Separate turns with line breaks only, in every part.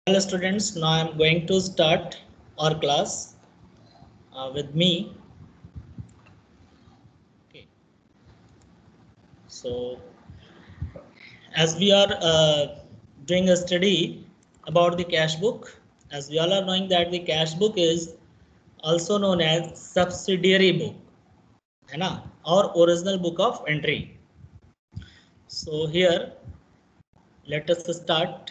Hello students, now I am going to start our class with me. Okay. So as we are doing a study about the cash book, as we all are knowing that the cash book is also known as subsidiary book, है ना, or original book of entry. So here let us start.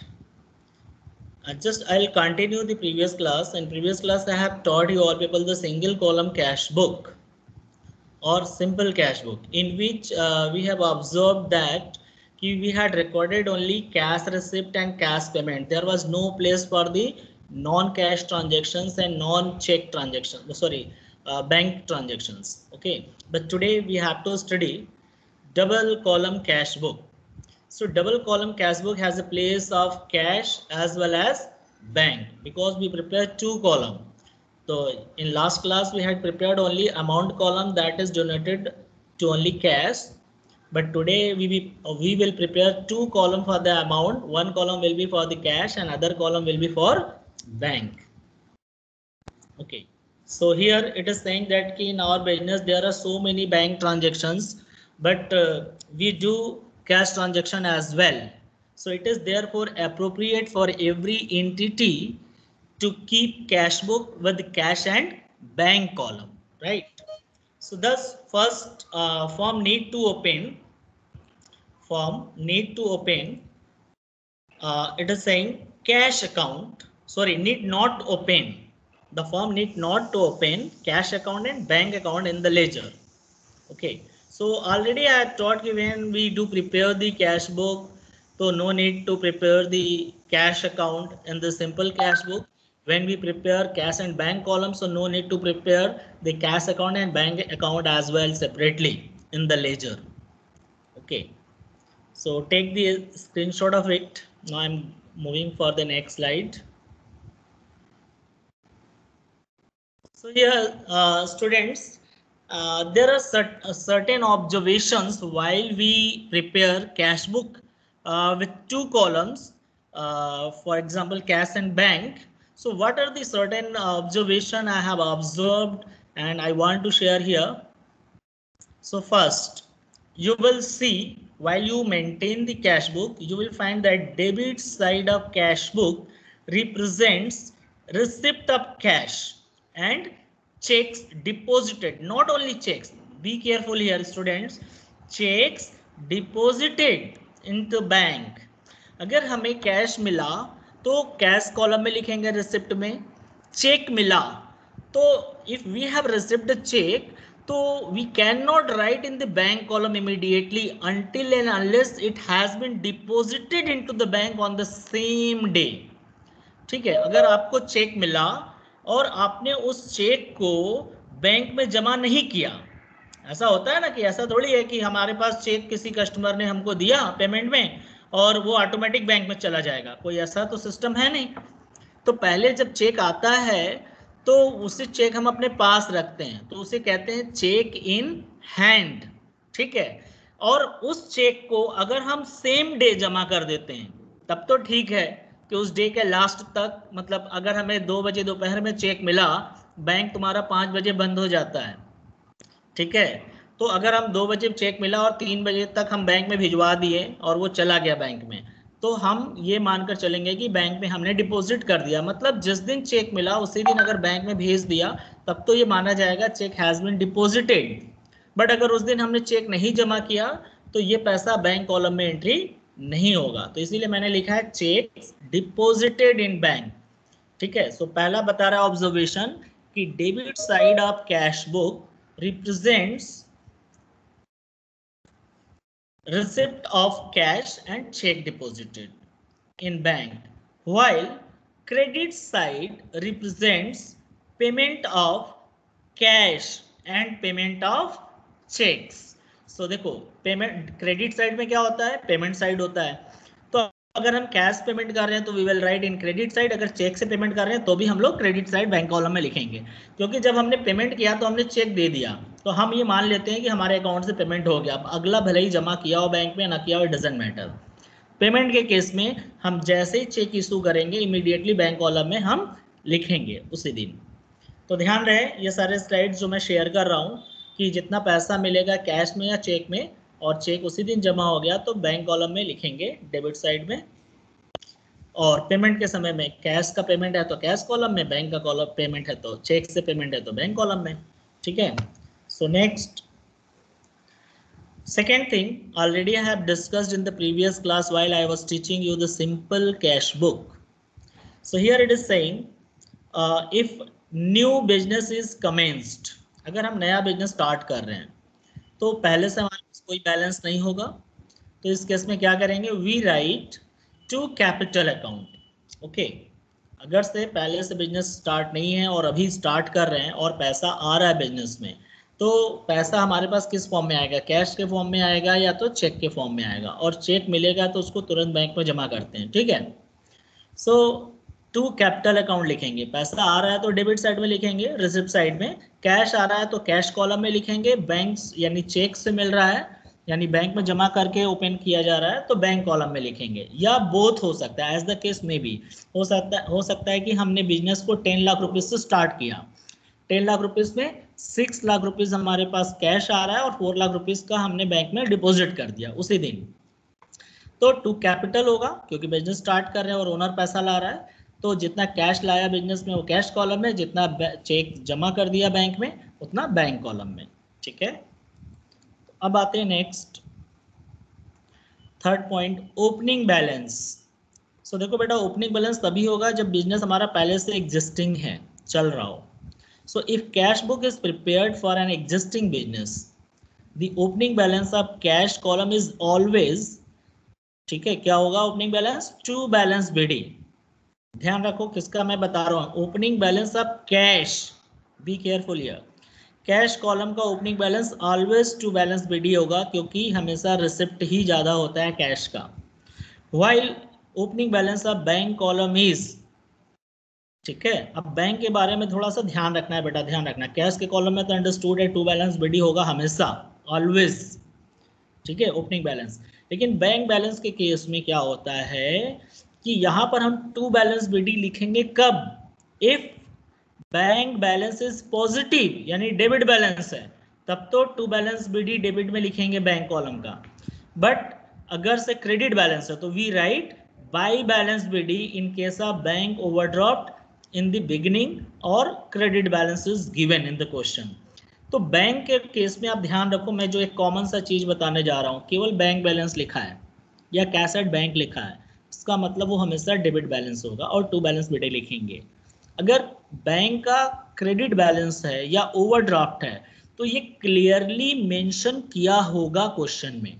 Just I'll continue the previous class. In previous class I have taught you all people the single column cash book or simple cash book, in which we have observed that we had recorded only cash receipt and cash payment. There was no place for the non-cash transactions and non-check transactions, sorry, bank transactions. Okay, but today we have to study double column cash book. So double column cash book has a place of cash as well as bank, because we prepare two column. So in last class we had prepared only amount column, that is donated to only cash. But today we will prepare two column for the amount. One column will be for the cash and other column will be for bank. Okay. So here it is saying that in our business there are so many bank transactions, but we do cash transaction as well. So it is therefore appropriate for every entity to keep cash book with cash and bank column, right? So thus first form need to open. It is saying cash account, sorry, need not open. The form need not to open cash account and bank account in the ledger. Okay, so already I have taught you when we do prepare the cash book, so no need to prepare the cash account in the simple cash book. When we prepare cash and bank column, so no need to prepare the cash account and bank account as well separately in the ledger. Okay, so take the screenshot of it. Now I'm moving for the next slide. So here, students, there are certain observations while we prepare cash book with two columns, for example, cash and bank. So what are the certain observation I have observed and I want to share here? So first, you will see while you maintain the cash book, you will find that debit side of cash book represents receipt of cash and checks deposited. Not only checks, be careful here students, checks deposited into bank. अगर हमें cash मिला तो cash column में लिखेंगे receipt में, check मिला तो if we have received a check, so we cannot write in the bank column immediately until and unless it has been deposited into the bank on the same day. ठीक है, अगर आपको check मिला और आपने उस चेक को bank में जमा नहीं किया, ऐसा होता है ना कि ऐसा थोड़ी है कि हमारे पास चेक किसी कस्टमर ने हमको दिया पेमेंट में और वो ऑटोमेटिक बैंक में चला जाएगा, कोई ऐसा तो सिस्टम है नहीं। तो पहले जब चेक आता है तो उसे चेक हम अपने पास रखते हैं, तो उसे कहते हैं चेक इन हैंड, ठीक है। और उस चेक को अगर हम सेम डे जमा कर देते हैं तब तो ठीक है कि उस डे के लास्ट तक, मतलब अगर हमें 2 बजे दोपहर में चेक मिला, बैंक तुम्हारा 5 बजे बंद हो जाता है, ठीक है। तो अगर हम 2 बजे चेक मिला और 3 बजे तक हम बैंक में भिजवा दिए और वो चला गया बैंक में, तो हम ये मानकर चलेंगे कि बैंक में हमने डिपॉजिट कर दिया, मतलब जिस दिन चेक मिला उसी दिन अगर बैंक में भेज दिया तब तो ये माना जाएगा cheque has been deposited. But अगर उस दिन हमने चेक नहीं जमा किया तो ये पैसा बैंक कॉलम में एंट्री नहीं होगा, तो इसीलिए मैंने लिखा है चेक डिपॉजिटेड इन बैंक, ठीक है। सो पहला बता रहा है ऑब्जर्वेशन कि debit side of cash book represents receipt of cash and check deposited in bank, while credit side represents payment of cash and payment of checks. So देखो, payment credit side में क्या होता है, पेमेंट साइड होता है। तो अगर हम कैश पेमेंट कर रहे हैं तो we will write in credit side, अगर चेक से पेमेंट कर रहे हैं तो भी हम लोग क्रेडिट साइड बैंक कॉलम में लिखेंगे, क्योंकि जब हमने पेमेंट किया तो हमने चेक दे दिया तो हम ये मान लेते हैं कि हमारे अकाउंट से पेमेंट हो गया। अब अगला भले ही जमा किया हो बैंक में ना किया हो, इट डजंट मैटर। पेमेंट के केस में हम जैसे ही चेक इशू करेंगे इमीडिएटली बैंक कॉलम में हम लिखेंगे उसी दिन। तो ध्यान रहे ये सारे स्लाइड्स जो मैं शेयर कर रहा हूँ कि जितना पैसा मिलेगा कैश में या चेक में, और चेक उसी दिन जमा हो गया तो बैंक कॉलम में लिखेंगे डेबिट साइड में, और पेमेंट के समय में कैश का पेमेंट है तो कैश कॉलम में, बैंक का कॉलम पेमेंट है तो चेक से पेमेंट है तो बैंक कॉलम में। ठीक है। So next, second thing, already I have discussed in the previous class while I was teaching you the simple cash book. So here it is saying if new business is commenced, अगर हम नया business start कर रहे हैं तो पहले से हमारे पास कोई बैलेंस नहीं होगा, तो इस केस में क्या करेंगे, we write to capital account. Okay, अगर से पहले से बिजनेस स्टार्ट नहीं है और अभी स्टार्ट कर रहे हैं और पैसा आ रहा है बिजनेस में, तो पैसा हमारे पास किस फॉर्म में आएगा, कैश के फॉर्म में आएगा या तो चेक के फॉर्म में आएगा, और चेक मिलेगा तो उसको तुरंत बैंक में जमा करते हैं। ठीक है। सो टू कैपिटल अकाउंट लिखेंगे, पैसा आ रहा है तो डेबिट साइड में लिखेंगे, रिसिप्ट साइड में, कैश आ रहा है तो कैश कॉलम में लिखेंगे, बैंक यानी चेक से मिल रहा है यानी बैंक में जमा करके ओपन किया जा रहा है तो बैंक कॉलम में लिखेंगे, या बोथ हो सकता है, एज द केस में भी हो सकता है कि हमने बिजनेस को 10 लाख रुपीज से स्टार्ट किया, 10 लाख रुपीज में 6 लाख रुपीज हमारे पास कैश आ रहा है और 4 लाख रुपीज का हमने बैंक में डिपॉजिट कर दिया उसी दिन, तो टू कैपिटल होगा क्योंकि बिजनेस स्टार्ट कर रहे हैं और ओनर पैसा ला रहा है, तो जितना कैश लाया बिजनेस में वो कैश कॉलम में, जितना चेक जमा कर दिया बैंक में उतना बैंक कॉलम में। ठीक है। अब आते हैं next, third point, opening balance. So देखो बेटा, ओपनिंग बैलेंस तभी होगा जब बिजनेस हमारा पहले से एग्जिस्टिंग है, चल रहा हो। So if cash book is prepared for an existing business, the opening balance of cash column is always, ठीक है, क्या होगा opening balance, to balance BD. ध्यान रखो किसका मैं बता रहा हूँ, opening balance of cash, be careful here, cash column का opening balance always to balance BD होगा क्योंकि हमेशा रिसिप्ट ही ज्यादा होता है कैश का, while opening balance of bank column is, ठीक है। अब बैंक के बारे में थोड़ा सा ध्यान रखना है बेटा, ध्यान रखना, कैश के कॉलम में तो अंडरस्टूड है टू बैलेंस बीडी होगा हमेशा, ऑलवेज। ठीक है, ओपनिंग बैलेंस। लेकिन बैंक बैलेंस के केस में क्या होता है कि यहाँ पर हम टू बैलेंस बीडी लिखेंगे कब, if bank balance is positive यानी डेबिट बैलेंस है, तब तो टू बैलेंस बीडी डेबिट में लिखेंगे बैंक कॉलम का, बट अगर से क्रेडिट बैलेंस है तो we write by balance BD in case of bank overdraft in the beginning और credit balance is given in the question। तो बैंक के केस में आप ध्यान रखो, मैं जो एक कॉमन सा चीज बताने जा रहा हूँ, केवल बैंक बैलेंस लिखा है या कैश एट बैंक लिखा है, इसका मतलब वो हमेशा डेबिट बैलेंस होगा और टू बैलेंस बीडी लिखेंगे। अगर बैंक का क्रेडिट बैलेंस है या ओवरड्राफ्ट है तो ये क्लियरली मेंशन किया होगा क्वेश्चन में।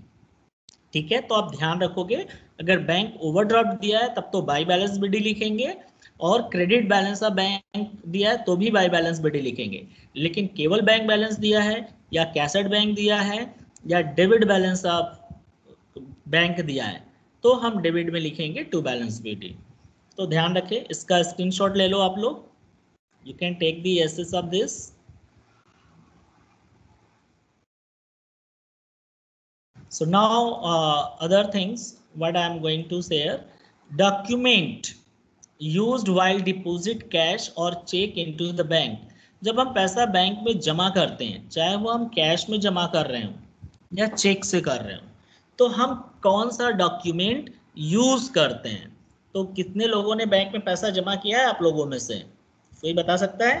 ठीक है, तो आप ध्यान रखोगे, अगर बैंक ओवरड्राफ्ट दिया है तब तो बाई बैलेंस बीडी लिखेंगे, और क्रेडिट बैलेंस ऑफ बैंक दिया है तो भी बाई बैलेंस बीडी लिखेंगे, लेकिन केवल बैंक बैलेंस दिया है या कैसेट बैंक दिया है या डेबिट बैलेंस ऑफ बैंक दिया है तो हम डेबिट में लिखेंगे टू बैलेंस बीडी। तो ध्यान रखें, इसका स्क्रीनशॉट ले लो आप लोग, you can take the access of this. So now other things what I am going to share, document used while deposit cash or check into the bank। जब हम पैसा बैंक में जमा करते हैं, चाहे वो हम कैश में जमा कर रहे हो या चेक से कर रहे हो, तो हम कौन सा डॉक्यूमेंट यूज करते हैं। तो कितने लोगों ने बैंक में पैसा जमा किया है आप लोगों में से, कोई बता सकता है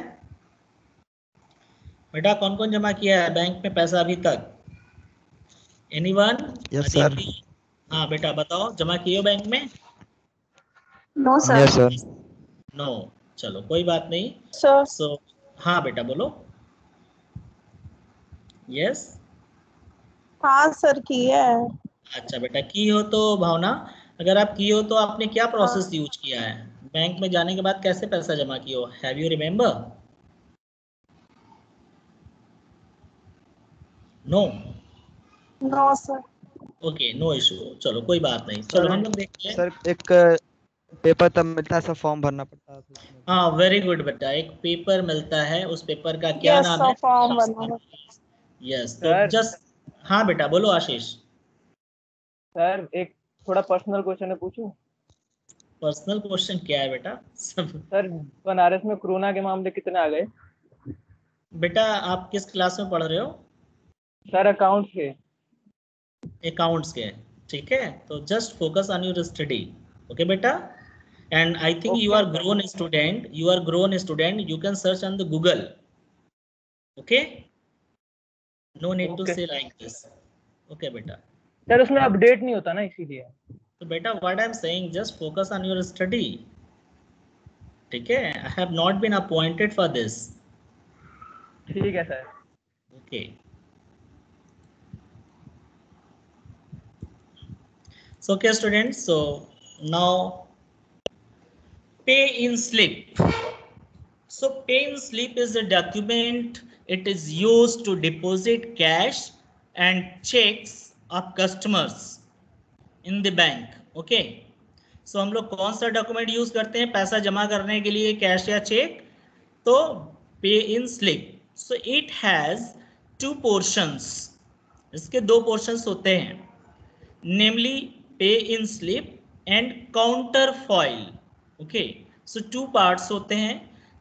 बेटा, कौन कौन जमा किया है बैंक में पैसा अभी तक, एनीवन?
Yes sir.
हाँ बेटा बताओ, जमा किए हो बैंक में?
No sir.
Yes sir.
No, चलो कोई बात नहीं
सर।
सो हाँ बेटा बोलो। यस
हाँ सर किया है।
अच्छा बेटा, की हो तो भावना, अगर आप की हो तो आपने क्या प्रोसेस यूज किया है, बैंक में जाने के बाद कैसे पैसा जमा किया हो, have you remember? No?
No sir.
Okay, no issue, चलो कोई बात नहीं, चलो हम लोग देखते हैं।
सर एक पेपर तब मिलता है, सब फॉर्म भरना पड़ता है।
हाँ वेरी गुड बेटा, एक पेपर मिलता है, उस पेपर का क्या नाम है?
फॉर्म भरना।
यस, तो जस्ट हाँ बेटा बोलो आशीष।
सर एक थोड़ा पर्सनल क्वेश्चन है, पूछूं?
पर्सनल क्वेश्चन क्या है बेटा? सब
सर बनारस में कोरोना के मामले कितने आ गए?
बेटा आप किस क्लास में पढ़ रहे हो?
सर अकाउंट के।
अकाउंट्स के, ठीक है। तो just focus on your study, okay बेटा। And I think you are
okay
grown student, you are grown student, you can search on the Google, okay. No need to
okay
say like this, okay बेटा।
Sir, उसमें update नहीं होता ना, इसीलिए।
तो बेटा what I am saying, just focus on your study, ठीक है। I have not been appointed for this,
ठीक है sir.
Okay. So okay students, so now pay in slip. So pay in slip is a document, it is used to deposit cash and checks of customers in the bank, okay. So हम लोग कौन सा document use करते हैं पैसा जमा करने के लिए, कैश या चेक? तो pay in slip. So it has two portions, इसके दो पोर्शंस होते हैं, namely pay in slip and counterfoil, okay. So two parts होते हैं।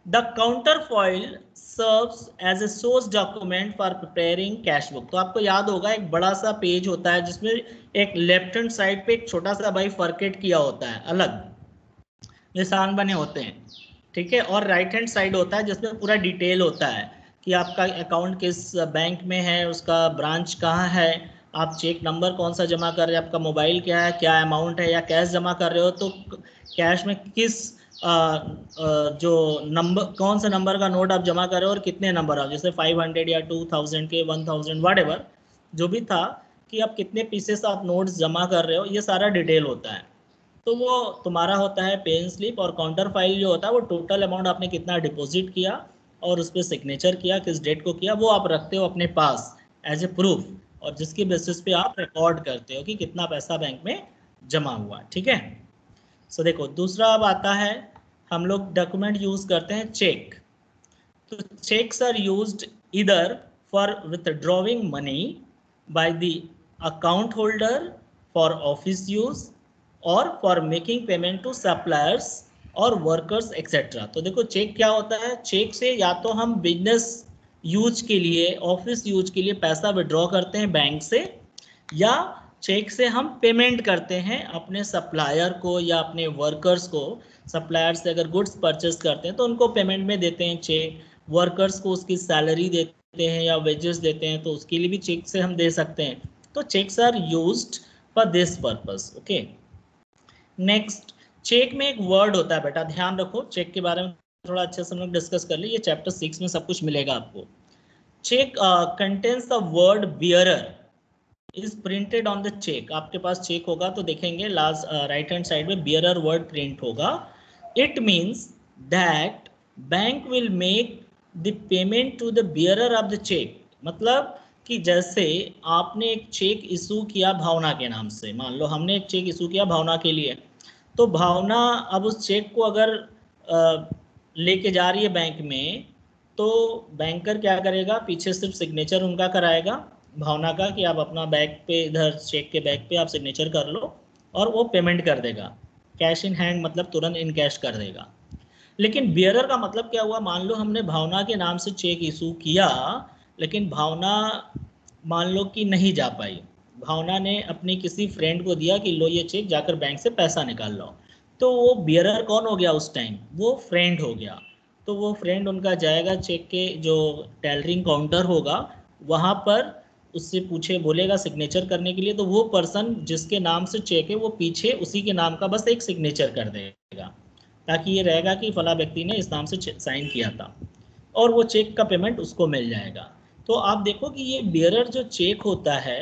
The counterfoil serves as a source document for preparing cash book। तो आपको याद होगा एक बड़ा सा पेज होता है जिसमें एक लेफ्ट हैंड साइड पे एक छोटा सा भाई फरकेट किया होता है, अलग निशान बने होते हैं, ठीक है। और राइट हैंड साइड होता है जिसमें पूरा डिटेल होता है कि आपका अकाउंट किस बैंक में है, उसका ब्रांच कहाँ है, आप चेक नंबर कौन सा जमा कर रहे हैं, आपका मोबाइल क्या है, क्या अमाउंट है, या कैश जमा कर रहे हो तो कैश में किस जो नंबर, कौन सा नंबर का नोट आप जमा कर रहे हो और कितने नंबर आप, जैसे 500 या 2000 के 1000 व्हाटएवर जो भी था, कि आप कितने पीसेस आप नोट्स जमा कर रहे हो, ये सारा डिटेल होता है। तो वो तुम्हारा होता है पे इन स्लिप। और काउंटर फाइल जो होता है वो टोटल अमाउंट आपने कितना डिपॉजिट किया और उस पर सिग्नेचर किया, किस डेट को किया, वो आप रखते हो अपने पास एज ए प्रूफ, और जिसके बेसिस पे आप रिकॉर्ड करते हो कि कितना पैसा बैंक में जमा हुआ, ठीक है। सो देखो दूसरा अब आता है, हम लोग डॉक्यूमेंट यूज करते हैं चेक। तो checks are used either for withdrawing money by the account holder for office use or for making payment to suppliers और वर्कर्स एक्सेट्रा। तो देखो चेक क्या होता है, चेक से या तो हम बिजनेस यूज के लिए, ऑफिस यूज के लिए पैसा विड्रॉ करते हैं बैंक से, या चेक से हम पेमेंट करते हैं अपने सप्लायर को या अपने वर्कर्स को। सप्लायर से अगर गुड्स परचेस करते हैं तो उनको पेमेंट में देते हैं चेक, वर्कर्स को उसकी सैलरी देते हैं या वेजेस देते हैं तो उसके लिए भी चेक से हम दे सकते हैं। तो cheques are used for this purpose, okay. Next, cheque में एक वर्ड होता है बेटा, ध्यान रखो, चेक के बारे में थोड़ा अच्छे से हम लोग डिस्कस कर ले, ये चैप्टर 6 में सब कुछ मिलेगा आपको। Cheque contains the word bearer is printed on the cheque. आपके पास चेक होगा तो देखेंगे लास्ट राइट हैंड साइड में बियरर वर्ड प्रिंट होगा। It means that bank will make the payment to the bearer of the cheque. मतलब कि जैसे आपने एक चेक इशू किया भावना के नाम से, मान लो हमने एक चेक इशू किया भावना के लिए, तो भावना अब उस चेक को अगर लेके जा रही है बैंक में, तो बैंकर क्या करेगा, पीछे सिर्फ सिग्नेचर उनका कराएगा भावना का कि आप अपना बैग पे, इधर चेक के बैग पे आप सिग्नेचर कर लो, और वो पेमेंट कर देगा कैश इन हैंड, मतलब तुरंत इन कैश कर देगा। लेकिन बियरर का मतलब क्या हुआ, मान लो हमने भावना के नाम से चेक इशू किया, लेकिन भावना मान लो कि नहीं जा पाई, भावना ने अपनी किसी फ्रेंड को दिया कि लो ये चेक जाकर बैंक से पैसा निकाल लो, तो वो बियरर कौन हो गया उस टाइम, वो फ्रेंड हो गया। तो वो फ्रेंड उनका जाएगा चेक के जो टेलरिंग काउंटर होगा वहाँ पर, उससे पूछे, बोलेगा सिग्नेचर करने के लिए, तो वो पर्सन जिसके नाम से चेक है वो पीछे उसी के नाम का बस एक सिग्नेचर कर देगा, ताकि ये रहेगा कि फला व्यक्ति ने इस नाम से साइन किया था, और वो चेक का पेमेंट उसको मिल जाएगा। तो आप देखो कि ये बियरर जो चेक होता है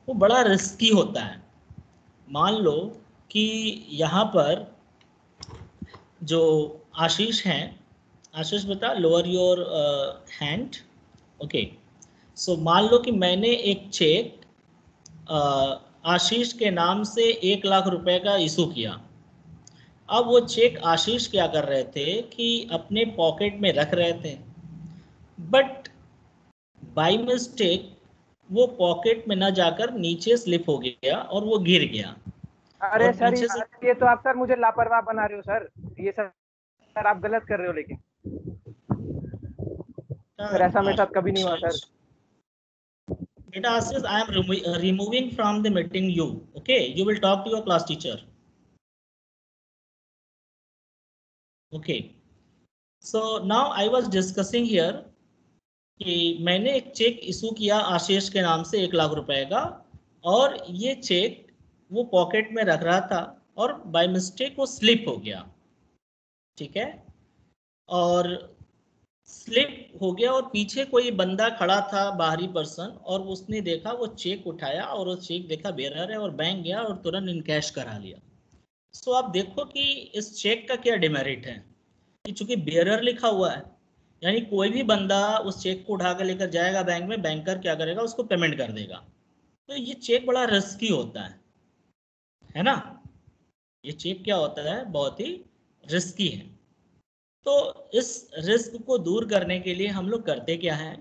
वो बड़ा रिस्की होता है। मान लो कि यहाँ पर जो आशीष हैं, आशीष बेटा लोअर योर हैंड, ओके। सो मान लो कि मैंने एक चेक आशीष के नाम से 1,00,000 रुपए का इशू किया। अब वो चेक आशीष क्या कर रहे थे कि अपने पॉकेट में रख रहे थे, बट बाय मिस्टेक वो पॉकेट में न जाकर नीचे स्लिप हो गया और वो गिर गया।
अरे
और
सर
पीछे से
ये तो आप सर मुझे लापरवाह बना रहे हो सर, ये सर आप गलत कर रहे हो, लेकिन सर ऐसा मेरे साथ कभी नहीं हुआ sir.
Beta Ashish, I am removing from the meeting you. Okay, you will talk to your class teacher. Okay. So now I was discussing here कि मैंने एक चेक इशू किया आशीष के नाम से 1 लाख रुपए का, और ये चेक वो पॉकेट में रख रहा था और बाय मिस्टेक वो स्लिप हो गया, ठीक है, और स्लिप हो गया और पीछे कोई बंदा खड़ा था, बाहरी पर्सन, और उसने देखा, वो चेक उठाया और वो चेक देखा बेरर है और बैंक गया और तुरंत इनकैश करा लिया। सो आप देखो कि इस चेक का क्या डिमेरिट है कि चूंकि बेरर लिखा हुआ है, यानी कोई भी बंदा उस चेक को उठा कर लेकर जाएगा बैंक में, बैंकर क्या करेगा, उसको पेमेंट कर देगा। तो ये चेक बड़ा रिस्की होता है ना, ये चेक क्या होता है, बहुत ही रिस्की है। तो इस रिस्क को दूर करने के लिए हम लोग करते क्या है,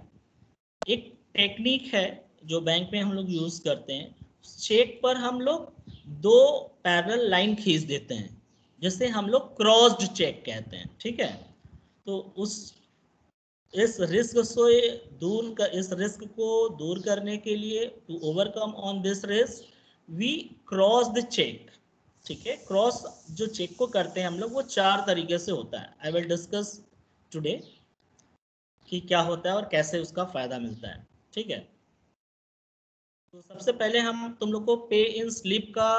एक टेक्निक है जो बैंक में हम लोग यूज करते हैं, चेक पर हम लोग 2 पैरेलल लाइन खींच देते हैं, जिसे हम लोग क्रॉस्ड चेक कहते हैं, ठीक है। तो इस रिस्क को दूर करने के लिए, to overcome on this risk, we cross the cheque, ठीक है। क्रॉस जो चेक को करते हैं हम लोग, वो 4 तरीके से होता है। आई विल डिस्कस टुडे कि क्या होता है और कैसे उसका फायदा मिलता है, ठीक है। तो सबसे पहले हम तुम लोग को पे इन स्लिप का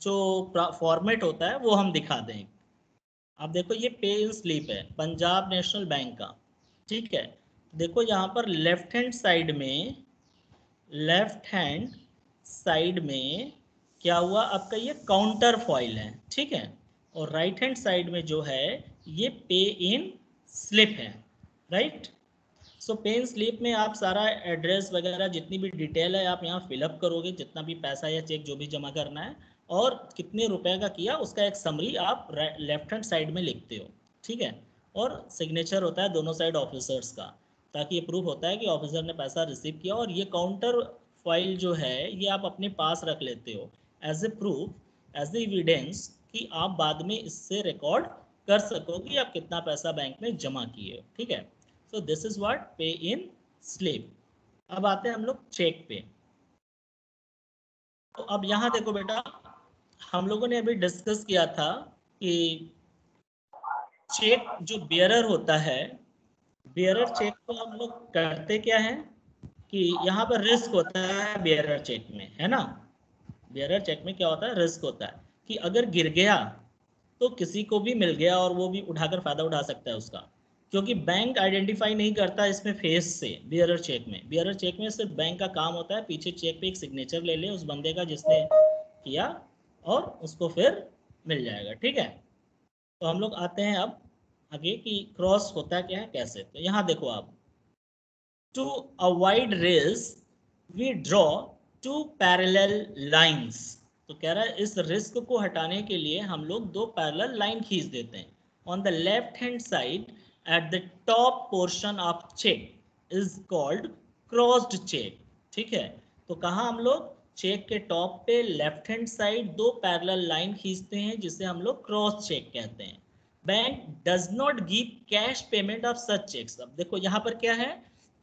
जो फॉर्मेट होता है वो हम दिखा दें। आप देखो, ये पे इन स्लिप है पंजाब नेशनल बैंक का, ठीक है। देखो यहाँ पर लेफ्ट हैंड साइड में क्या हुआ, आपका ये काउंटर फॉइल है, ठीक है, और राइट हैंड साइड में जो है ये पे इन स्लिप है, राइट। सो पे इन स्लिप में आप सारा एड्रेस वगैरह जितनी भी डिटेल है आप यहाँ फिलअप करोगे, जितना भी पैसा या चेक जो भी जमा करना है और कितने रुपए का किया उसका एक समरी आप लेफ्ट हैंड साइड में लिखते हो, ठीक है। और सिग्नेचर होता है दोनों साइड ऑफिसर्स का, ताकि ये प्रूफ होता है कि ऑफिसर ने पैसा रिसीव किया। और ये काउंटर फाइल जो है ये आप अपने पास रख लेते हो as a proof, as a evidence, कि आप बाद में इससे रिकॉर्ड कर सको कि आप कितना पैसा बैंक में जमा किए हो, ठीक है। सो दिस इज व्हाट पे इन स्लिप। अब आते हैं हम लोग चेक पे। तो अब यहाँ देखो बेटा, हम लोगों ने अभी डिस्कस किया था कि चेक जो बेयरर होता है, बेयरर चेक को हम लोग करते क्या है कि यहाँ पर रिस्क होता है बेयरर चेक में, है ना। बेयरर चेक में क्या होता है, रिस्क होता है कि अगर गिर गया तो किसी को भी मिल गया और वो भी उठाकर फायदा उठा सकता है उसका, क्योंकि बैंक आइडेंटिफाई नहीं करता इसमें फेस से। बियरर चेक में सिर्फ बैंक का काम होता है पीछे चेक पे एक सिग्नेचर ले ले उस बंदे का जिसने किया, और उसको फिर मिल जाएगा, ठीक है। तो हम लोग आते हैं अब आगे कि क्रॉस होता क्या है, कैसे। तो यहाँ देखो आप, to avoid risk we draw 2 parallel lines. तो कह रहा है इस रिस्क को हटाने के लिए हम लोग 2 पैरेलल लाइन खींच देते हैं। On the left hand side at the top portion of cheque is called crossed cheque, ठीक है। तो कहाँ हम लोग चेक के टॉप पे left hand side 2 parallel line खींचते हैं जिसे हम लोग क्रॉस चेक कहते हैं। Bank does not give cash payment of such cheques. अब देखो यहाँ पर क्या है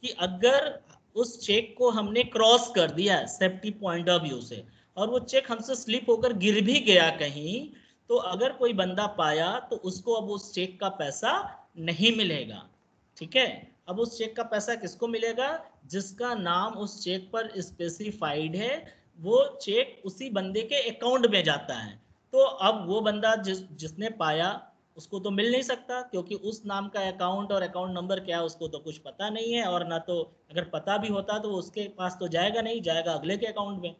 कि अगर उस चेक को हमने क्रॉस कर दिया सेफ्टी पॉइंट ऑफ व्यू से, और वो चेक हमसे स्लिप होकर गिर भी गया कहीं, तो अगर कोई बंदा पाया तो उसको अब उस चेक का पैसा नहीं मिलेगा, ठीक है। अब उस चेक का पैसा किसको मिलेगा, जिसका नाम उस चेक पर स्पेसिफाइड है, वो चेक उसी बंदे के अकाउंट में जाता है। तो अब वो बंदा जिसने पाया उसको तो मिल नहीं सकता, क्योंकि उस नाम का अकाउंट और अकाउंट नंबर क्या है उसको तो कुछ पता नहीं है, और ना तो अगर पता भी होता तो उसके पास तो जाएगा नहीं, जाएगा अगले के अकाउंट में।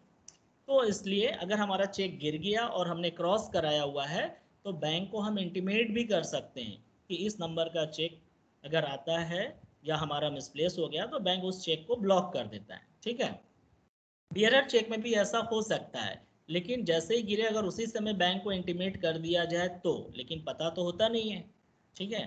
तो इसलिए अगर हमारा चेक गिर गया और हमने क्रॉस कराया हुआ है तो बैंक को हम इंटीमेट भी कर सकते हैं कि इस नंबर का चेक अगर आता है या हमारा मिसप्लेस हो गया तो बैंक उस चेक को ब्लॉक कर देता है, ठीक है। बियरर चेक में भी ऐसा हो सकता है, लेकिन जैसे ही गिरे अगर उसी समय बैंक को इंटीमेट कर दिया जाए तो, लेकिन पता तो होता नहीं है, ठीक है।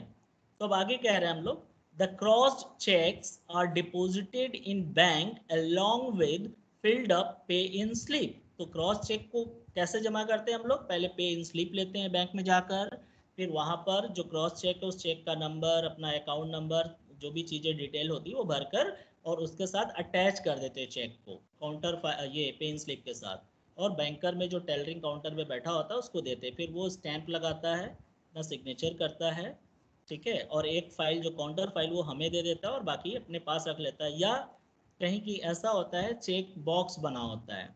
तो अब आगे कह रहे हैं हम लोग, the crossed cheques are deposited in bank along with filled up pay in slip. तो क्रॉस चेक को कैसे जमा करते हैं हम लोग? पहले पे इन स्लिप लेते हैं बैंक में जाकर, फिर वहां पर जो क्रॉस चेक है उस चेक का नंबर, अपना अकाउंट नंबर, जो भी चीजें डिटेल होती है वो भरकर और उसके साथ अटैच कर देते हैं चेक को काउंटर ये पे इन स्लिप के साथ, और बैंकर में जो टेलरिंग काउंटर में बैठा होता है उसको देते हैं। फिर वो स्टैंप लगाता है, अपना सिग्नेचर करता है, ठीक है, और एक फाइल जो काउंटर फाइल वो हमें दे देता है और बाकी अपने पास रख लेता है। या कहीं की ऐसा होता है चेक बॉक्स बना होता है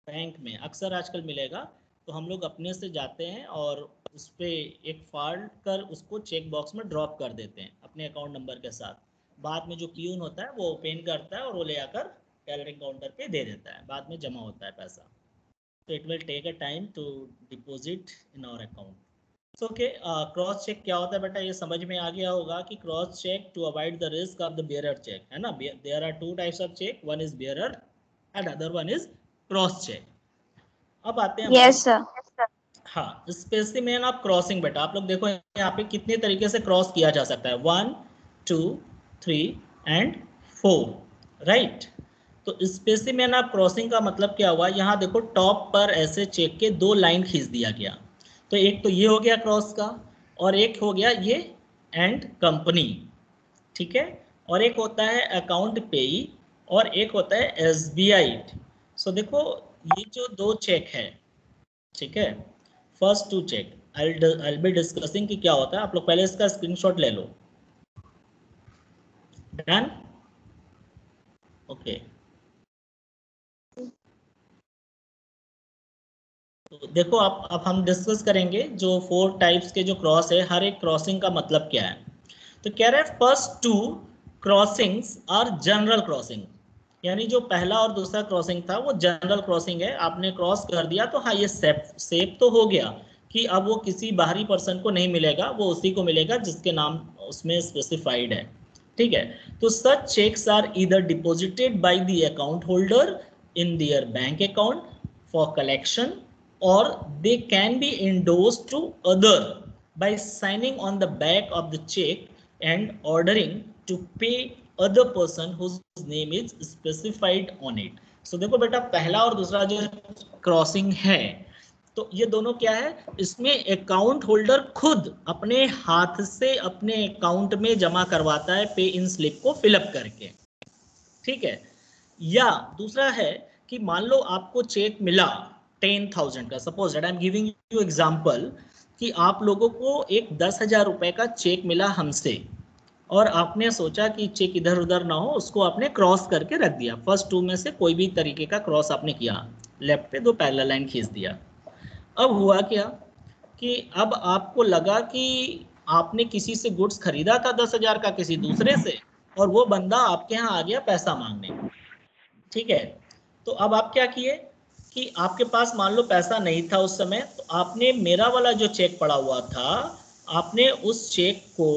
बैंक में, अक्सर आजकल मिलेगा, तो हम लोग अपने से जाते हैं और उस पर एक फाड़ कर उसको चेक बॉक्स में ड्रॉप कर देते हैं अपने अकाउंट नंबर के साथ। बाद में जो प्यून होता है वो ओपन करता है और वो ले आकर टेलरिंग काउंटर पे दे देता है, बाद में जमा होता है पैसा। तो it will take a time to deposit in our account. So okay, cross cheque क्या होता है बेटा, ये समझ में आ गया होगा कि cross cheque to avoid the risk of the bearer cheque, है ना। There are two types of cheque, one is bearer and other one is cross cheque. अब आते हैं
यस सर।
हाँ, स्पेसिमेन ऑफ क्रॉसिंग बेटा, आप लोग देखो यहाँ पे कितने तरीके से क्रॉस किया जा सकता है, 1 2 3 एंड 4, राइट। तो स्पेसिमेन ऑफ क्रॉसिंग का मतलब क्या हुआ, यहाँ देखो टॉप पर ऐसे चेक के 2 लाइन खींच दिया गया, तो एक तो ये हो गया क्रॉस का, और एक हो गया ये एंड कंपनी, ठीक है, और एक होता है अकाउंट पेई और एक होता है एसबीआई। सो देखो ये जो 2 चेक है, ठीक है, first 2 cheque I be discussing कि क्या होता है, आप लोग पहले इसका स्क्रीनशॉट ले लो। Done, okay. तो देखो अब हम डिस्कस करेंगे जो 4 टाइप्स के जो क्रॉस है, हर एक क्रॉसिंग का मतलब क्या है। तो कह रहे हैं first 2 crossings are general crossing, यानी जो पहला और दूसरा क्रॉसिंग था वो जनरल क्रॉसिंग है, आपने क्रॉस कर दिया तो हाँ ये सेफ तो हो गया कि अब वो किसी बाहरी पर्सन को नहीं मिलेगा, वो उसी को मिलेगा जिसके नाम उसमें स्पेसिफाइड है, ठीक है। तो such cheques are either deposited by the account holder in their bank account for collection or they can be endorsed to other by signing on the back of the check and ordering to pay other person whose name is specified on it. So देखो बेटा पहला और दूसरा जो crossing है तो ये दोनों क्या है, इसमें अकाउंट होल्डर खुद अपने हाथ से अपने अकाउंट में जमा करवाता है पे इन स्लिप को फिलअप करके, ठीक है। या दूसरा है कि मान लो आपको चेक मिला 10,000 का, suppose that I am giving you example कि आप लोगों को एक 10,000 रुपए का चेक मिला हमसे और आपने सोचा कि चेक इधर उधर ना हो, उसको आपने क्रॉस करके रख दिया, फर्स्ट 2 में से कोई भी तरीके का क्रॉस आपने किया, लेफ्ट पे 2 पैरेलल लाइन खींच दिया। अब हुआ क्या कि अब आपको लगा कि आपने किसी से गुड्स खरीदा था 10,000 का किसी दूसरे से, और वो बंदा आपके यहाँ आ गया पैसा मांगने, ठीक है। तो अब आप क्या किए कि आपके पास मान लो पैसा नहीं था उस समय, तो आपने मेरा वाला जो चेक पड़ा हुआ था आपने उस चेक को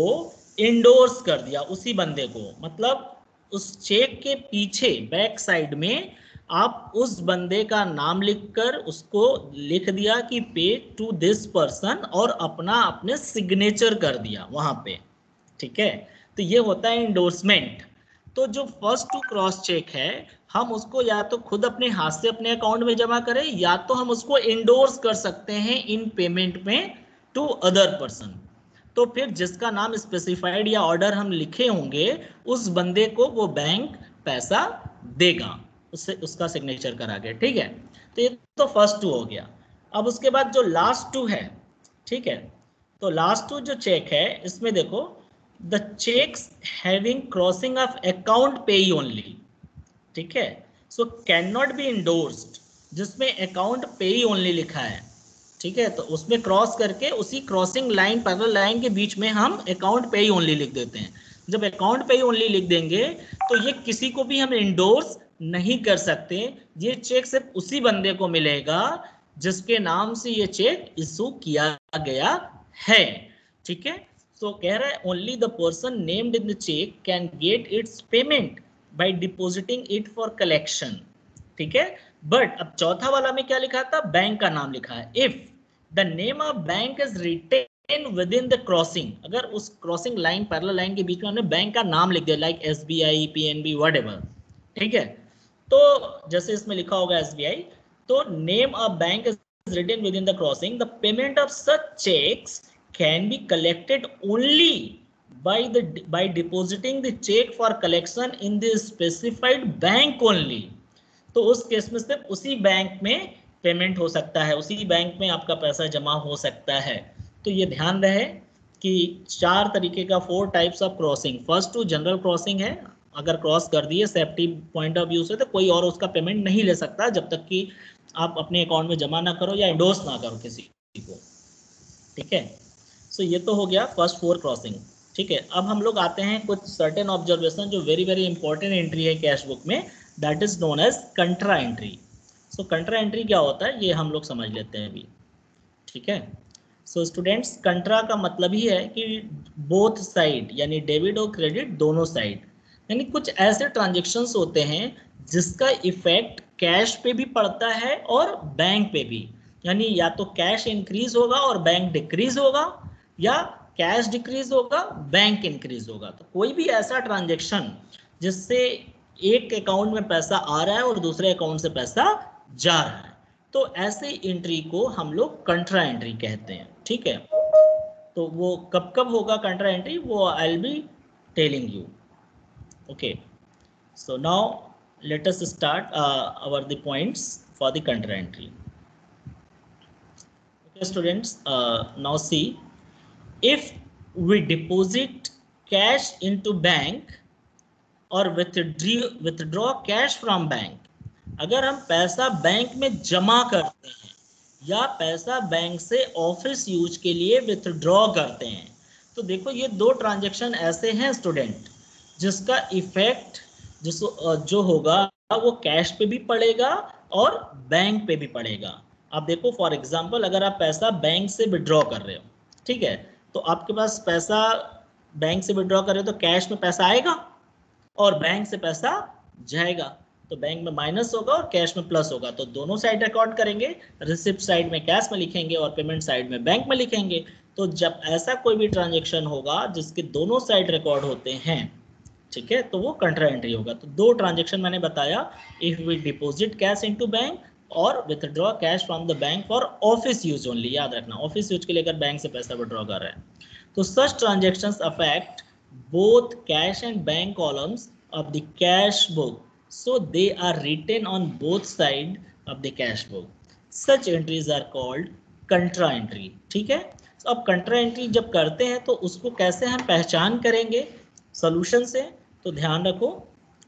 इंडोर्स कर दिया उसी बंदे को, मतलब उस चेक के पीछे बैक साइड में आप उस बंदे का नाम लिखकर उसको लिख दिया कि पे टू दिस पर्सन और अपना आपने सिग्नेचर कर दिया वहां पे, ठीक है। तो ये होता है इंडोर्समेंट। तो जो फर्स्ट 2 क्रॉस चेक है हम उसको या तो खुद अपने हाथ से अपने अकाउंट में जमा करें या तो हम उसको इंडोर्स कर सकते हैं इन पेमेंट में टू अदर पर्सन। तो फिर जिसका नाम स्पेसिफाइड या ऑर्डर हम लिखे होंगे उस बंदे को वो बैंक पैसा देगा, उससे उसका सिग्नेचर करा के, ठीक है। तो ये तो फर्स्ट 2 हो गया। अब उसके बाद जो लास्ट 2 है, ठीक है, तो लास्ट 2 जो चेक है इसमें देखो the checks having crossing of account payee only, ठीक है, so cannot be endorsed, जिसमें अकाउंट पेई ओनली लिखा है, ठीक है, तो उसमें क्रॉस करके उसी क्रॉसिंग लाइन पैरेलल लाइन के बीच में हम अकाउंट पेई ओनली लिख देते हैं। जब अकाउंट पेई ओनली लिख देंगे तो ये किसी को भी हम इंडोर्स नहीं कर सकते, ये चेक सिर्फ उसी बंदे को मिलेगा जिसके नाम से ये चेक इशू किया गया है, ठीक है। तो कह रहा है only the person named in the cheque can get its payment by depositing it for collection, ठीक है। बट अब चौथा वाला में क्या लिखा था, बैंक का नाम लिखा है। If the name of bank is written within the द क्रॉसिंग, अगर उस क्रॉसिंग लाइन पैरेलल लाइन के बीच में हमने बैंक का नाम लिख दिया लाइक एसबीआई, पीएनबी, व्हाटएवर, ठीक है। तो जैसे इसमें लिखा होगा एसबीआई, तो name a bank is written within the crossing, the payment of such checks can be collected only by depositing the check for collection in the specified bank only. तो उस केस में सिर्फ उसी बैंक में payment हो सकता है, उसी बैंक में आपका पैसा जमा हो सकता है। तो ये ध्यान रहे कि 4 तरीके का 4 types of crossing. First two general crossing है, अगर क्रॉस कर दिए सेफ्टी पॉइंट ऑफ व्यू से तो कोई और उसका पेमेंट नहीं ले सकता जब तक कि आप अपने अकाउंट में जमा ना करो या इंडोर्स ना करो किसी को, ठीक है। सो ये तो हो गया फर्स्ट 4 क्रॉसिंग, ठीक है। अब हम लोग आते हैं कुछ सर्टेन ऑब्जर्वेशन जो वेरी वेरी इंपॉर्टेंट एंट्री है कैश बुक में, that is known as contra entry. So contra entry क्या होता है ये हम लोग समझ लेते हैं अभी, ठीक है। सो स्टूडेंट्स, कंट्रा का मतलब ही है कि बोथ साइड, यानी डेबिट और क्रेडिट दोनों साइड, यानी कुछ ऐसे ट्रांजेक्शन्स होते हैं जिसका इफेक्ट कैश पे भी पड़ता है और बैंक पे भी, यानी या तो कैश इंक्रीज होगा और बैंक डिक्रीज होगा, या कैश डिक्रीज होगा बैंक इंक्रीज होगा। तो कोई भी ऐसा ट्रांजेक्शन जिससे एक अकाउंट में पैसा आ रहा है और दूसरे अकाउंट से पैसा जा रहा है, तो ऐसे एंट्री को हम लोग कंट्रा एंट्री कहते हैं, ठीक है। तो वो कब कब होगा कंट्रा एंट्री, वो I will be telling you, okay. So now let us start the points for the contra entry. Okay students, now see, if we deposit cash into bank or withdraw cash from bank, अगर हम पैसा bank में जमा करते हैं या पैसा bank से ऑफिस यूज के लिए विथड्रॉ करते हैं, तो देखो ये 2 ट्रांजेक्शन ऐसे हैं स्टूडेंट जिसका इफेक्ट जो होगा वो कैश पे भी पड़ेगा और बैंक पे भी पड़ेगा। आप देखो फॉर एग्जांपल, अगर आप पैसा बैंक से विड्रॉ कर रहे हो, ठीक है, तो आपके पास पैसा बैंक से विड्रॉ कर रहे हो तो कैश में पैसा आएगा और बैंक से पैसा जाएगा, तो बैंक में माइनस होगा और कैश में प्लस होगा, तो दोनों साइड रिकॉर्ड करेंगे, रिसिप्ट साइड में कैश में लिखेंगे और पेमेंट साइड में बैंक में लिखेंगे। तो जब ऐसा कोई भी ट्रांजेक्शन होगा जिसके दोनों साइड रिकॉर्ड होते हैं, ठीक है, तो वो कंट्रा एंट्री होगा। तो 2 ट्रांजेक्शन मैंने बताया, if we deposit cash into bank और withdraw cash from the bank for office use only, याद रखना ऑफिस यूज के लिए अगर बैंक से पैसा विड्रॉ कर रहे हैं, तो such transactions affect both cash and bank columns of the cash book, so they are written on both side of the cash book, such entries are called contra entry, ठीक है। तो अब कंट्रा एंट्री जब करते हैं तो उसको कैसे हम पहचान करेंगे सॉल्यूशन से, तो ध्यान रखो,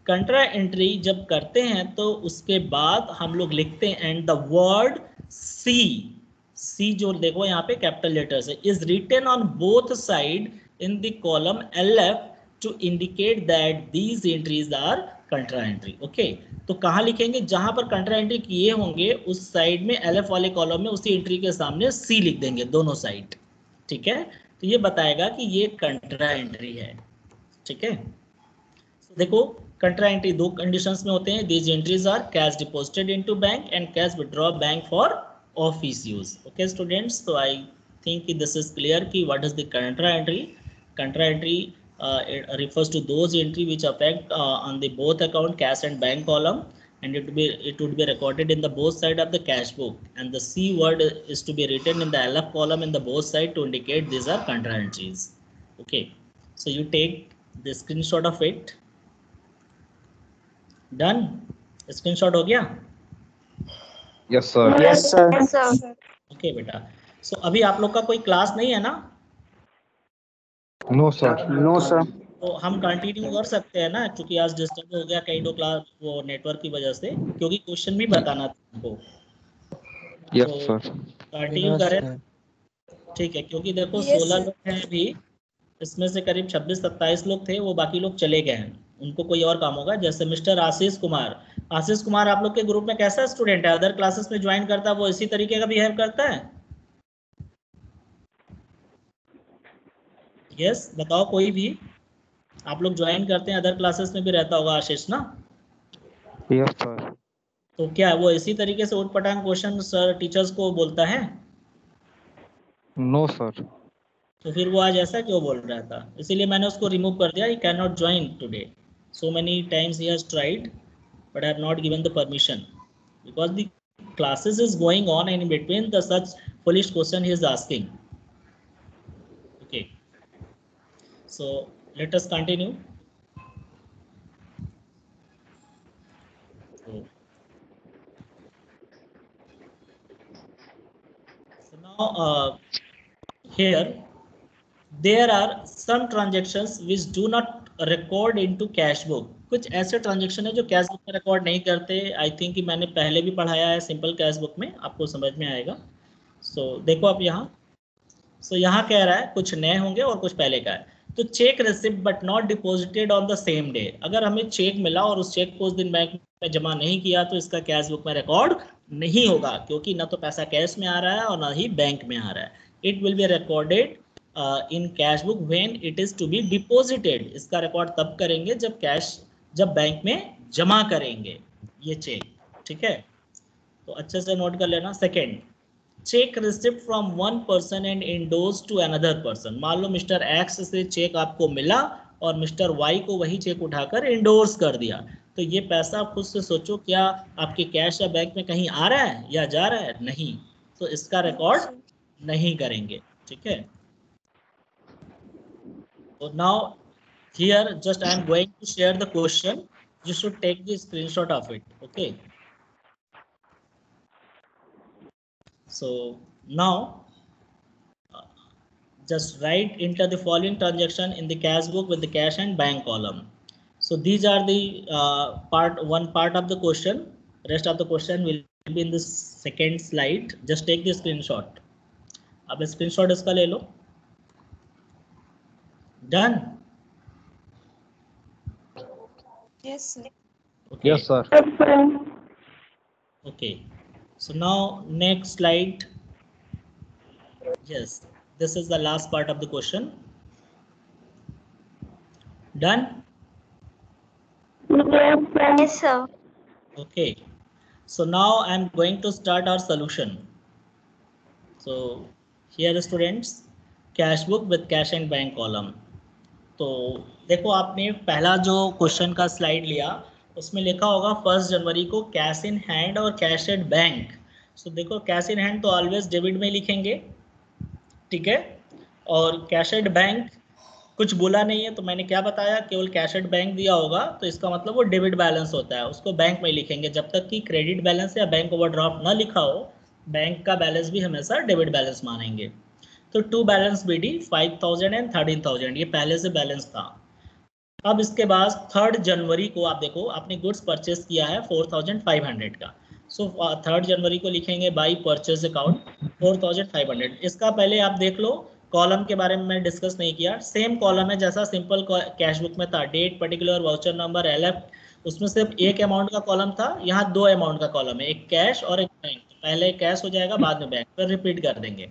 कंट्रा एंट्री जब करते हैं तो उसके बाद हम लोग लिखते हैं एंड द वर्ड सी जो देखो यहाँ पे कैपिटल लेटर से, is written on both side in the column LF to indicate that these entries are contra entry, okay. तो कहाँ लिखेंगे, जहां पर कंट्रा एंट्री किए होंगे उस साइड में LF वाले कॉलम में उसी एंट्री के सामने C लिख देंगे दोनों साइड, ठीक है। तो ये बताएगा कि ये कंट्रा एंट्री है, ठीक है। देखो कंट्रा एंट्री 2 कंडीशंस में होते हैं, these entries are cash deposited into bank and cash withdraw bank for office use, okay students. तो I think this is clear कि what is the contra entry. Contra entry refers to those entry which affect on the both account cash and bank column, and it would be recorded in the both side of the cash book, and the C word is to be written in the LF column in the both side to indicate these are contra entries, okay. So you take the screenshot of it, done, screenshot हो गया,
Yes, sir.
Yes, sir.
okay बेटा। So अभी आप लोग का कोई class नहीं है ना,
No, sir.
No sir.
तो हम कंटिन्यू कर सकते हैं ना, क्योंकि आज डिस्टर्ब हो गया कई दो क्लास वो नेटवर्क की वजह से, क्योंकि क्वेश्चन भी बताना था हमको।
Yes,
तो
sir.
कंटिन्यू करें, ठीक है, क्योंकि देखो 16 लोग हैं अभी, इसमें से करीब 26-27 लोग थे, वो बाकी लोग चले गए हैं, उनको कोई और काम होगा। जैसे मिस्टर आशीष कुमार, आशीष कुमार आप लोग के ग्रुप में कैसा स्टूडेंट है, अदर क्लासेस में ज्वाइन करता है वो इसी तरीके का बिहेव करता है? यस बताओ, कोई भी आप लोग ज्वाइन करते हैं, अदर क्लासेस में भी रहता होगा आशीष ना?
Yes, sir.
तो क्या वो इसी तरीके से उटपटांग क्वेश्चन सर टीचर्स को बोलता है?
No, sir.
तो फिर वो आज ऐसा क्यों बोल रहा था? इसीलिए मैंने उसको रिमूव कर दिया, he can not join today, so many times he has tried but I have not given the permission because the classes is going on, and in between the such foolish question he is asking. Okay, so let us continue. So now here there are some transactions which do not record into cash book. कुछ ऐसे transaction है जो cash book में record नहीं करते. I think कि मैंने पहले भी पढ़ाया है सिंपल कैश बुक में, आपको समझ में आएगा. सो देखो आप यहाँ, सो यहाँ कह रहा है कुछ नए होंगे और कुछ पहले का है. तो cheque receipt but not deposited on the same day. अगर हमें चेक मिला और उस चेक को उस दिन बैंक में जमा नहीं किया तो इसका कैश बुक में रिकॉर्ड नहीं होगा, क्योंकि ना तो पैसा कैश में आ रहा है और ना ही बैंक में आ रहा है. It will be recorded in cash book when it is to be deposited. इसका रिकॉर्ड तब करेंगे जब बैंक में जमा करेंगे ये चेक. ठीक है, तो अच्छे से नोट कर लेना. Second, cheque receipt from one person and endorse to another person. मान लो मिस्टर एक्स से चेक आपको मिला और मिस्टर वाई को वही चेक उठाकर इंडोर्स कर दिया. तो ये पैसा खुद से सोचो, क्या आपके कैश या बैंक में कहीं आ रहा है या जा रहा है? नहीं. तो इसका रिकॉर्ड नहीं करेंगे. ठीक है, so now here just I am going to share the question. You should take the screenshot of it. Okay, so now just write enter the following transaction in the cash book with the cash and bank column. So these are the one part of the question. Rest of the question will be in the second slide. Just take the screenshot. अब screenshot इसका ले लो. Done?
Yes, sir.
Okay.
Yes, sir.
Okay. So now next slide. Yes, this is the last part of the question. Done?
Yes, sir.
Okay. So now I am going to start our solution. So here students, cash book with cash and bank column. तो देखो आपने पहला जो question का slide लिया उसमें लिखा होगा 1 जनवरी को कैश इन हैंड और कैश एट बैंक. सो देखो कैश इन हैंड तो ऑलवेज डेबिट में लिखेंगे. ठीक है, और कैश एट बैंक कुछ बोला नहीं है, तो मैंने क्या बताया, केवल कैश एट बैंक दिया होगा तो इसका मतलब वो डेबिट बैलेंस होता है, उसको बैंक में लिखेंगे. जब तक कि क्रेडिट बैलेंस या बैंक ओवरड्राफ्ट ना लिखा हो, बैंक का बैलेंस भी हमेशा डेबिट बैलेंस मानेंगे. तो टू बैलेंस बीडी 5000 एंड 13000 ये पहले से बैलेंस था. अब इसके बाद 3 जनवरी को आप देखो आपने गुड्स परचेस किया है 4500 का. सो 3 जनवरी को लिखेंगे बाई परचेज अकाउंट 4500. इसका पहले आप देख लो, कॉलम के बारे में मैं डिस्कस नहीं किया. सेम कॉलम है जैसा सिंपल कैश बुक में था, date, particular, voucher number, LF. उसमें सिर्फ एक अमाउंट का कॉलम था, यहाँ 2 अमाउंट का कॉलम है, एक कैश और एक बैंक. पहले कैश हो जाएगा, बाद में बैंक, फिर रिपीट कर देंगे.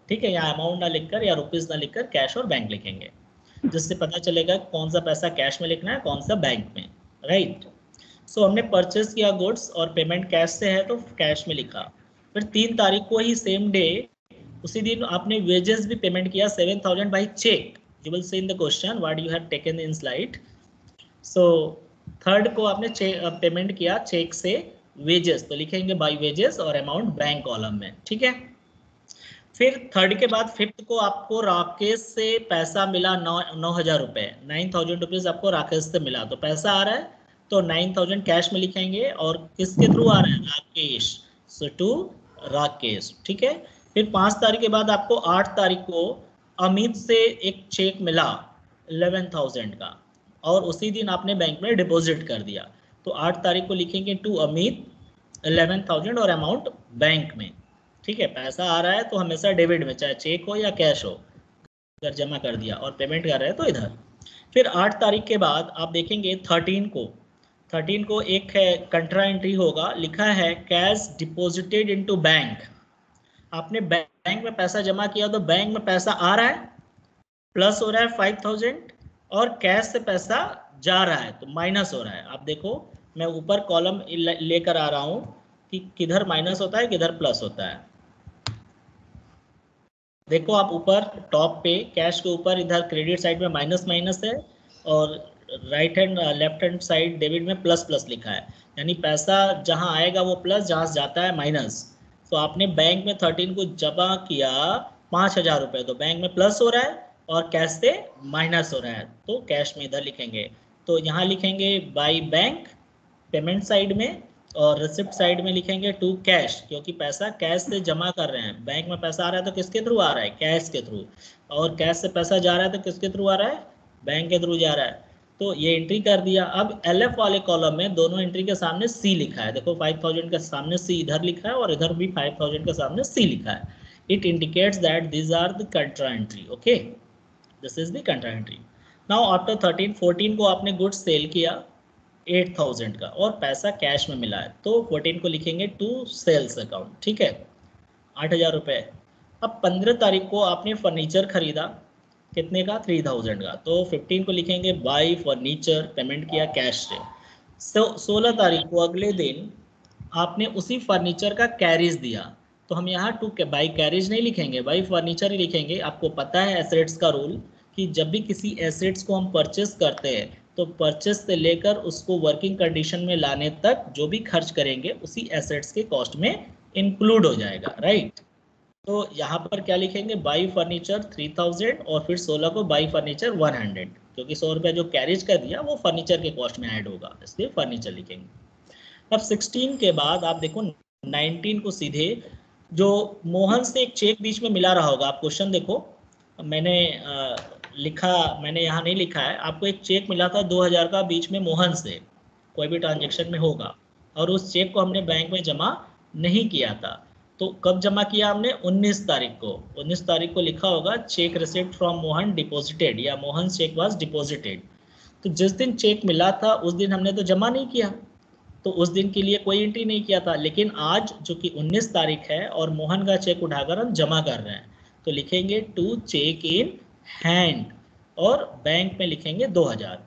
ठीक है, यहाँ अमाउंट ना लिखकर या रुपीज ना लिखकर कैश और बैंक लिखेंगे, जिससे पता चलेगा कौन सा पैसा कैश में लिखना है, कौन सा बैंक में. राइट. सो हमने परचेस किया गुड्स और पेमेंट कैश से है तो कैश में लिखा. फिर 3 तारीख को ही सेम डे उसी दिन आपने वेजेस भी पेमेंट किया 7000 by cheque. You will see in the question what you have taken in slide. So 3rd को आपने पेमेंट किया चेक से वेजेस, तो लिखेंगे बाई वेजेस और अमाउंट बैंक कॉलम में. ठीक है, फिर 3rd के बाद 5th को आपको राकेश से पैसा मिला 9000 रुपये, 9000 रुपीज आपको राकेश से मिला. तो पैसा आ रहा है तो 9000 कैश में लिखेंगे और किसके थ्रू आ रहा है, राकेश. सो टू राकेश. ठीक है, फिर 5 तारीख के बाद आपको 8 तारीख को अमित से एक चेक मिला 11000 का और उसी दिन आपने बैंक में डिपॉजिट कर दिया. तो 8 तारीख को लिखेंगे टू अमित 11000 और अमाउंट बैंक में. ठीक है, पैसा आ रहा है तो हमेशा डेबिट में, चाहे चेक हो या कैश हो, अगर जमा कर दिया और पेमेंट कर रहे हैं तो इधर. फिर 8 तारीख के बाद आप देखेंगे 13 को एक कंट्रा एंट्री होगा, लिखा है कैश डिपॉजिटेड इनटू बैंक. आपने बैंक में पैसा जमा किया तो बैंक में पैसा आ रहा है, प्लस हो रहा है 5000 और कैश से पैसा जा रहा है तो माइनस हो रहा है. आप देखो मैं ऊपर कॉलम लेकर आ रहा हूँ कि किधर माइनस होता है किधर प्लस होता है. देखो आप ऊपर टॉप पे कैश के ऊपर इधर क्रेडिट साइड में माइनस माइनस है और right hand left hand side debit में प्लस प्लस लिखा है, यानी पैसा जहां आएगा वो प्लस, जहां से जाता है माइनस। तो आपने बैंक में 13 को जमा किया 5,000 रुपये, तो बैंक में प्लस हो रहा है और कैश से माइनस हो रहा है, तो कैश में इधर लिखेंगे। तो यहाँ लिखेंगे बाई बैंक पेमेंट साइड में, और रिसिप्ट साइड में लिखेंगे टू कैश, क्योंकि पैसा कैश से जमा कर रहे हैं। बैंक में पैसा आ रहा है तो किसके थ्रू आ रहा है, कैश के थ्रू, और कैश से पैसा जा रहा है तो किसके थ्रू आ रहा है, बैंक के थ्रू जा रहा है। तो ये एंट्री कर दिया। अब LF वाले कॉलम में दोनों एंट्री के सामने C लिखा है, देखो 5,000 के सामने C इधर लिखा है और इधर भी 5,000 के सामने C लिखा है। It indicates that this are the contra entry, okay, this is the contra entry. Now after 13, 14 को आपने गुड्स सेल किया 8,000 का और पैसा कैश में मिला है, तो 14 को लिखेंगे टू सेल्स अकाउंट, ठीक है, 8,000 रुपये। अब 15 तारीख को आपने फर्नीचर खरीदा, कितने का, 3,000 का, तो 15 को लिखेंगे बाई फर्नीचर, पेमेंट किया कैश से। 16 तारीख को अगले दिन आपने उसी फर्नीचर का कैरिज दिया, तो हम यहाँ टू बाई कैरिज नहीं लिखेंगे, बाई फर्नीचर ही लिखेंगे। आपको पता है एसेट्स का रूल कि जब भी किसी एसेट्स को हम परचेस करते हैं तो परचेस से लेकर उसको वर्किंग कंडीशन में लाने तक जो भी खर्च करेंगे उसी एसेट्स के कॉस्ट में इंक्लूड हो जाएगा, राइट। तो यहाँ पर क्या लिखेंगे, बाई फर्नीचर 3,000 और फिर 16 को बाई फर्नीचर 100, क्योंकि 100 रुपये जो कैरेज का दिया वो फर्नीचर के कॉस्ट में ऐड होगा, इसलिए फर्नीचर लिखेंगे। अब 16 के बाद आप देखो 19 को सीधे जो मोहन से एक चेक बीच में मिला रहा होगा, आप क्वेश्चन देखो, मैंने मैंने यहाँ नहीं लिखा है, आपको एक चेक मिला था 2,000 का बीच में मोहन से, कोई भी ट्रांजेक्शन में होगा, और उस चेक को हमने बैंक में जमा नहीं किया था। तो कब जमा किया हमने, 19 तारीख को। 19 तारीख को लिखा होगा cheque receipt from Mohan deposited, या मोहन चेक वाज डिपॉजिटेड। तो जिस दिन चेक मिला था उस दिन हमने तो जमा नहीं किया, तो उस दिन के लिए कोई एंट्री नहीं किया था। लेकिन आज जो कि 19 तारीख है और मोहन का चेक उठाकर हम जमा कर रहे हैं, तो लिखेंगे टू चेक इन हैंड और बैंक में लिखेंगे 2,000।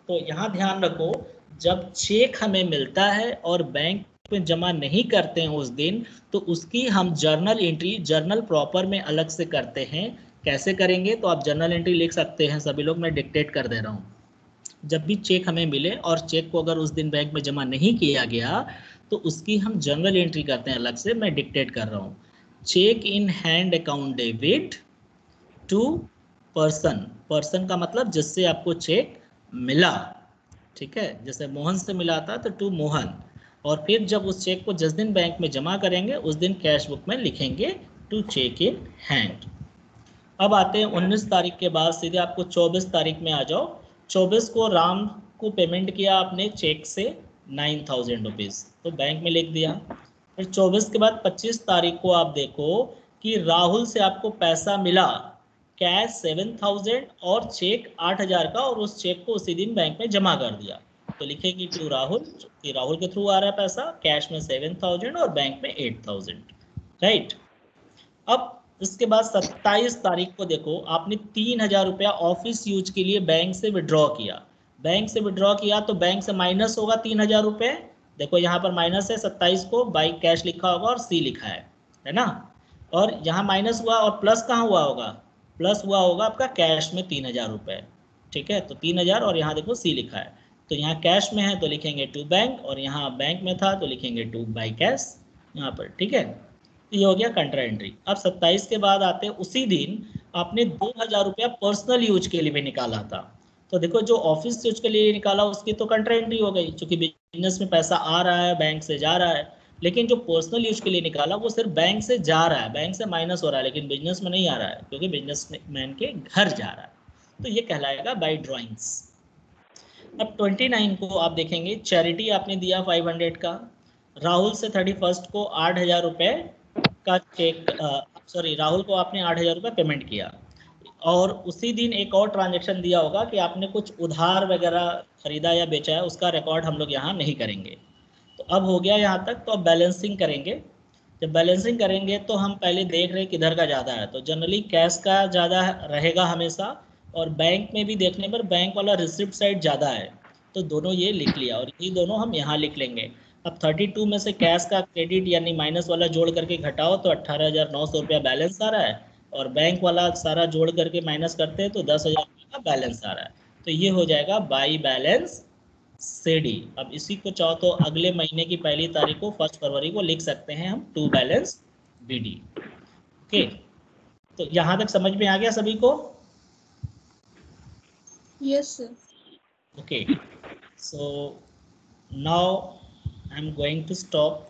तो यहाँ ध्यान रखो, जब चेक हमें मिलता है और बैंक में जमा नहीं करते हैं उस दिन, तो उसकी हम जर्नल एंट्री जर्नल प्रॉपर में अलग से करते हैं। कैसे करेंगे, तो आप जर्नल एंट्री लिख सकते हैं सभी लोग, मैं डिक्टेट कर दे रहा हूँ। जब भी चेक हमें मिले और चेक को अगर उस दिन बैंक में जमा नहीं किया गया तो उसकी हम जर्नल एंट्री करते हैं अलग से, मैं डिक्टेट कर रहा हूँ। Cheque in hand account debit to person, person का मतलब जिससे आपको चेक मिला, ठीक है, जैसे मोहन से मिला था तो टू मोहन, और फिर जब उस चेक को जिस दिन बैंक में जमा करेंगे उस दिन कैश बुक में लिखेंगे टू चेक इन हैंड। अब आते हैं 19 तारीख के बाद सीधे आपको 24 तारीख में आ जाओ। 24 को राम को पेमेंट किया आपने चेक से 9,000 रुपीज़, तो बैंक में लिख दिया। फिर 24 के बाद 25 तारीख को आप देखो कि राहुल से आपको पैसा मिला कैश 7,000 और चेक 8,000 का, और उस चेक को उसी दिन बैंक में जमा कर दिया, तो लिखेंगे टू राहुल, कि राहुल के थ्रू आ रहा है पैसा, कैश में 7,000 और बैंक में 8,000, राइट। अब इसके बाद 27 तारीख को देखो आपने 3,000 रुपया ऑफिस यूज के लिए बैंक से विड्रॉ किया। बैंक से विड्रॉ किया तो बैंक से माइनस होगा 3,000 रुपये, देखो यहाँ पर माइनस है, 27 को बाई कैश लिखा होगा और C लिखा है ना, और यहाँ माइनस हुआ और प्लस कहाँ हुआ होगा, प्लस हुआ होगा आपका कैश में 3,000 रुपये, ठीक है, तो 3,000 और यहाँ देखो C लिखा है, तो यहाँ कैश में है तो लिखेंगे टू बैंक, और यहाँ बैंक में था तो लिखेंगे टू बाई कैश यहाँ पर, ठीक है। ये हो गया कंट्रा एंट्री। अब 27 के बाद आते हैं उसी दिन आपने 2,000 रुपया पर्सनल यूज के लिए भी निकाला था, तो देखो जो ऑफिस यूज के लिए निकाला उसकी तो कंट्रा एंट्री हो गई, क्योंकि बिजनेस में पैसा आ रहा है बैंक से जा रहा है, लेकिन जो पर्सनल यूज के लिए निकाला वो सिर्फ बैंक से जा रहा है, बैंक से माइनस हो रहा है, लेकिन बिजनेस में नहीं आ रहा है क्योंकि बिजनेसमैन के घर जा रहा है, तो ये कहलाएगा बाई ड्रॉइंग्स। अब 29 को आप देखेंगे चैरिटी आपने दिया 500 का, राहुल से 31 को 8,000 रुपये का चेक, सॉरी राहुल को आपने 8,000 रुपये पेमेंट किया, और उसी दिन एक और ट्रांजैक्शन दिया होगा कि आपने कुछ उधार वगैरह खरीदा या बेचा है, उसका रिकॉर्ड हम लोग यहाँ नहीं करेंगे। तो अब हो गया यहाँ तक, तो अब बैलेंसिंग करेंगे। जब बैलेंसिंग करेंगे तो हम पहले देख रहे हैं किधर का ज़्यादा है, तो जनरली कैश का ज़्यादा रहेगा हमेशा, और बैंक में भी देखने पर बैंक वाला रिसिप्ट साइड ज़्यादा है, तो दोनों ये लिख लिया, और ये दोनों हम यहाँ लिख लेंगे। अब 32 में से कैश का क्रेडिट यानी माइनस वाला जोड़ करके घटाओ तो 18,900 रुपया बैलेंस आ रहा है, और बैंक वाला सारा जोड़ करके माइनस करते हैं तो 10,000 रुपये का बैलेंस आ रहा है। तो ये हो जाएगा बाई बैलेंस सीडी। अब इसी को चाहो तो अगले महीने की पहली तारीख को 1 फरवरी को लिख सकते हैं हम टू बैलेंस बीडी। ओके, तो यहाँ तक समझ में आ गया सभी को?
Yes, sir.
Okay, so now I'm going to stop